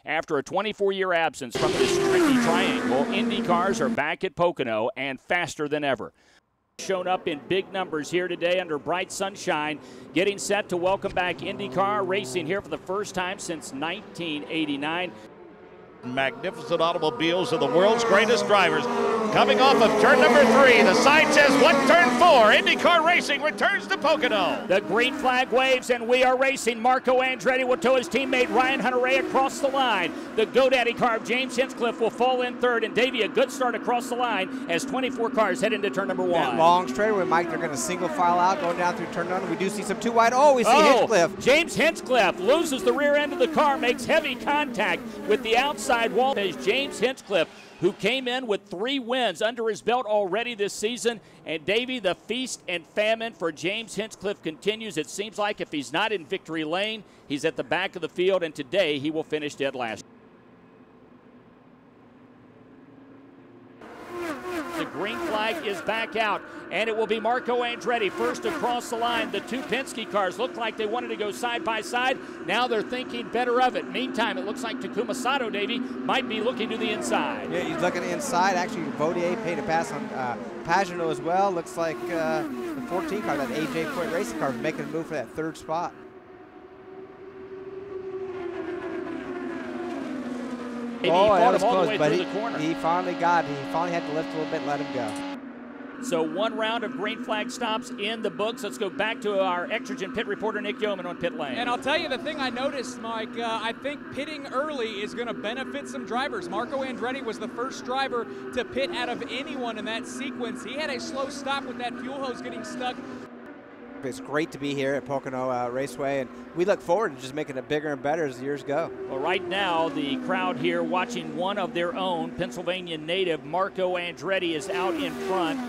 After a 24-year absence from this tricky triangle, Indy cars are back at Pocono and faster than ever. Shown up in big numbers here today under bright sunshine, getting set to welcome back IndyCar racing here for the first time since 1989. Magnificent automobiles of the world's greatest drivers. Coming off of turn number 3, the sign says, what turn 4? IndyCar racing returns to Pocono. The green flag waves and we are racing. Marco Andretti will tow his teammate Ryan Hunter-Reay across the line. The GoDaddy car of James Hinchcliffe will fall in third, and Davey, a good start across the line as 24 cars head into turn number 1. That long straightaway, Mike, they're going to single file out going down through turn 1. We do see some too wide. Oh, we see Hinchcliffe. James Hinchcliffe loses the rear end of the car, makes heavy contact with the outside wall as James Hinchcliffe, who came in with 3 wins under his belt already this season. And Davey, the feast and famine for James Hinchcliffe continues. It seems like if he's not in victory lane, he's at the back of the field, and today he will finish dead last. The green flag is back out, and it will be Marco Andretti first across the line. The 2 Penske cars looked like they wanted to go side by side. Now they're thinking better of it. Meantime, it looks like Takuma Sato, Davey, might be looking to the inside. Yeah, he's looking inside. Actually, Vaudier paid a pass on Pagenaud as well. Looks like the 14 car, that AJ Foyt racing car, is making a move for that 3rd spot. Oh, that was all close, the way but through the corner. He finally got it. He finally had to lift a little bit and let him go. So 1 round of green flag stops in the books. Let's go back to our Exergen pit reporter, Nick Yeoman, on pit lane. And I'll tell you the thing I noticed, Mike, I think pitting early is going to benefit some drivers. Marco Andretti was the first driver to pit out of anyone in that sequence. He had a slow stop with that fuel hose getting stuck. It's great to be here at Pocono Raceway, and we look forward to just making it bigger and better as the years go. Well, right now, the crowd here watching one of their own, Pennsylvania native Marco Andretti, is out in front.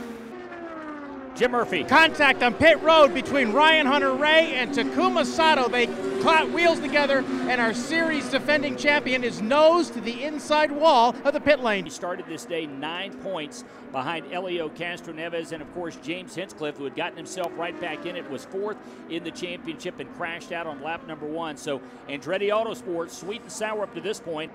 Jim Murphy. Contact on pit road between Ryan Hunter-Reay and Takuma Sato. They caught wheels together, and our series defending champion is nose to the inside wall of the pit lane. He started this day 9 points behind Elio Castroneves and, of course, James Hinchcliffe, who had gotten himself right back in it, was 4th in the championship and crashed out on lap number 1. So Andretti Autosports, sweet and sour up to this point.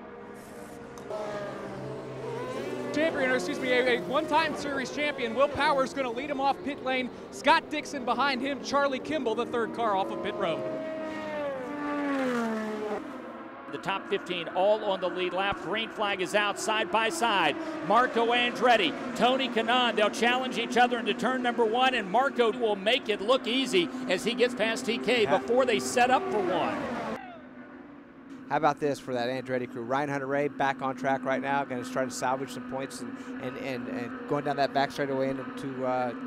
Champion, or excuse me, a one-time series champion. Will Power's going to lead him off pit lane. Scott Dixon behind him. Charlie Kimball, the 3rd car off of pit road. The top 15 all on the lead lap. Green flag is out side by side. Marco Andretti, Tony Kanaan, they'll challenge each other into turn number 1, and Marco will make it look easy as he gets past TK before they set up for 1. How about this for that Andretti crew? Ryan Hunter-Reay back on track right now, going to try to salvage some points and going down that back straightaway into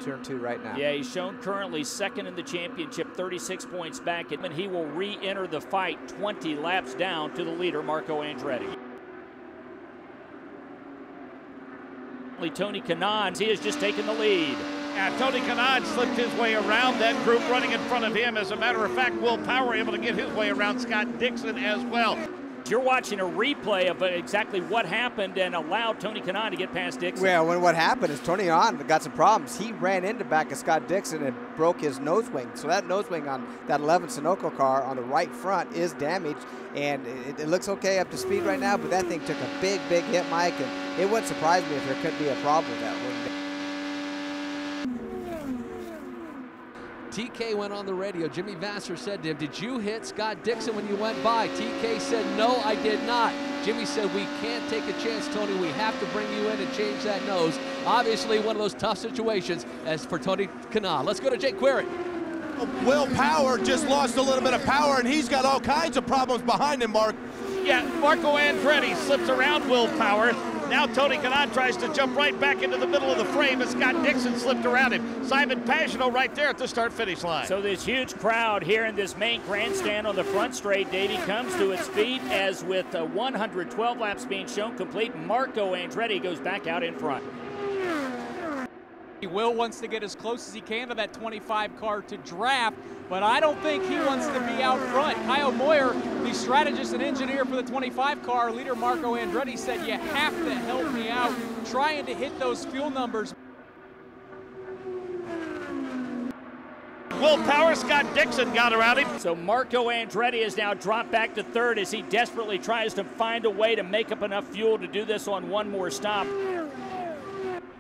turn 2 right now. Yeah, he's shown currently 2nd in the championship, 36 points back, and he will re-enter the fight 20 laps down to the leader, Marco Andretti. Tony Kanaan, he has just taken the lead. And Tony Kanaan slipped his way around that group running in front of him. As a matter of fact, Will Power able to get his way around Scott Dixon as well. You're watching a replay of exactly what happened and allowed Tony Kanaan to get past Dixon. Well, what happened is Tony Kanaan got some problems. He ran into back of Scott Dixon and broke his nose wing. So that nose wing on that 11 Sunoco car on the right front is damaged, and it looks okay up to speed right now, but that thing took a big, big hit, Mike, and it wouldn't surprise me if there could be a problem with that one. TK went on the radio. Jimmy Vasser said to him, did you hit Scott Dixon when you went by? TK said, no, I did not. Jimmy said, we can't take a chance, Tony. We have to bring you in and change that nose. Obviously, one of those tough situations as for Tony Kanaan. Let's go to Jake Query. Will Power just lost a little bit of power, and he's got all kinds of problems behind him, Mark. Yeah, Marco Andretti slips around Will Power. Now Tony Kanaan tries to jump right back into the middle of the frame, and Scott Dixon slipped around him. Simon Pagenaud right there at the start-finish line. So this huge crowd here in this main grandstand on the front straight, Davey, comes to its feet as with 112 laps being shown complete, Marco Andretti goes back out in front. Will wants to get as close as he can to that 25 car to draft, but I don't think he wants to be out front. Kyle Moyer, the strategist and engineer for the 25 car, leader Marco Andretti, said, you have to help me out trying to hit those fuel numbers. Willpower, Scott Dixon got around him. So Marco Andretti has now dropped back to third as he desperately tries to find a way to make up enough fuel to do this on one more stop.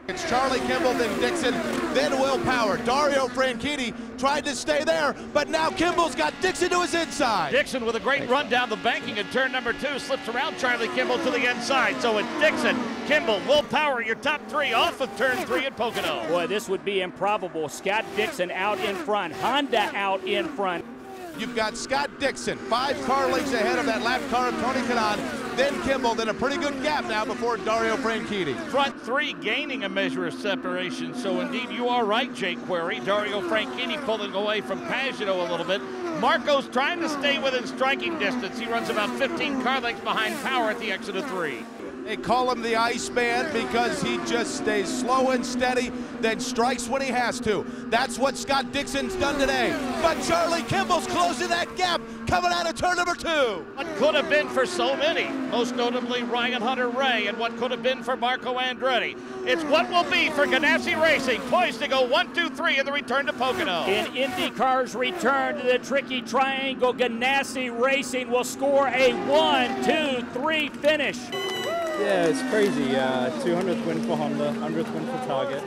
It's Charlie Kimball, then Dixon, then Will Power. Dario Franchitti tried to stay there, but now Kimball's got Dixon to his inside. Dixon with a great run down the banking in turn number 2, slips around Charlie Kimball to the inside. So it's Dixon, Kimball, Will Power, your top 3 off of turn 3 at Pocono. Boy, this would be improbable. Scott Dixon out in front, Honda out in front. You've got Scott Dixon, 5 car lengths ahead of that lap car of Tony Kanaan, then Kimball, then a pretty good gap now before Dario Franchitti. Front 3 gaining a measure of separation, so indeed you are right, Jake Query. Dario Franchitti pulling away from Pagano a little bit. Marco's trying to stay within striking distance. He runs about 15 car lengths behind Power at the exit of 3. They call him the Iceman because he just stays slow and steady, then strikes when he has to. That's what Scott Dixon's done today. But Charlie Kimball's closing that gap coming out of turn number 2. What could have been for so many, most notably Ryan Hunter-Reay, and what could have been for Marco Andretti. It's what will be for Ganassi Racing, poised to go 1, 2, 3 in the return to Pocono. In IndyCar's return to the tricky triangle, Ganassi Racing will score a 1, 2, 3 finish. Yeah, it's crazy. 200th win for Honda, 100th win for Target,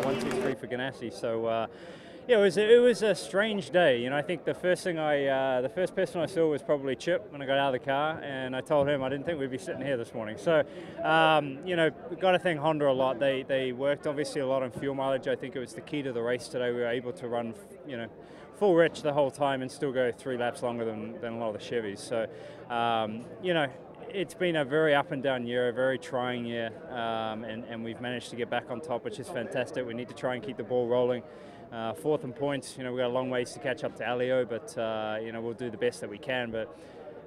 1, 2, 3 for Ganassi. So, yeah, it was a strange day. You know, I think the first person I saw was probably Chip when I got out of the car, and I told him I didn't think we'd be sitting here this morning. So, you know, we've got to thank Honda a lot. They worked obviously a lot on fuel mileage. I think it was the key to the race today. We were able to run, you know, full rich the whole time and still go 3 laps longer than a lot of the Chevys. So, you know, it's been a very up and down year, a very trying year, and we've managed to get back on top, which is fantastic. We need to try and keep the ball rolling. 4th in points, you know, we've got a long ways to catch up to Alio, but you know, we'll do the best that we can. But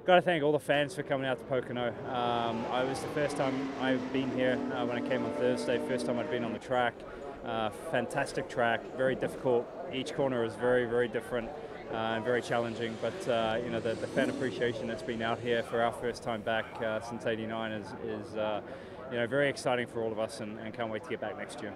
got to thank all the fans for coming out to Pocono. I was the first time I've been here when I came on Thursday, first time I'd been on the track. Fantastic track, very difficult. Each corner is very, very different. And very challenging, but you know, the fan appreciation that's been out here for our first time back since '89 is you know, very exciting for all of us, and can't wait to get back next year.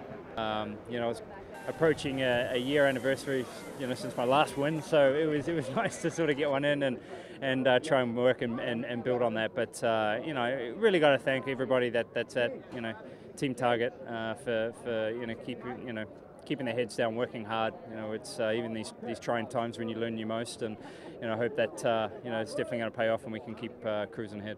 You know, it's approaching a year anniversary, you know, since my last win, so it was nice to sort of get one in and try and work and build on that. But you know, really got to thank everybody that's at, you know, Team Target for you know, keeping their heads down, working hard. You know, it's even these trying times when you learn your most, and you know, I hope that you know, it's definitely going to pay off and we can keep cruising ahead.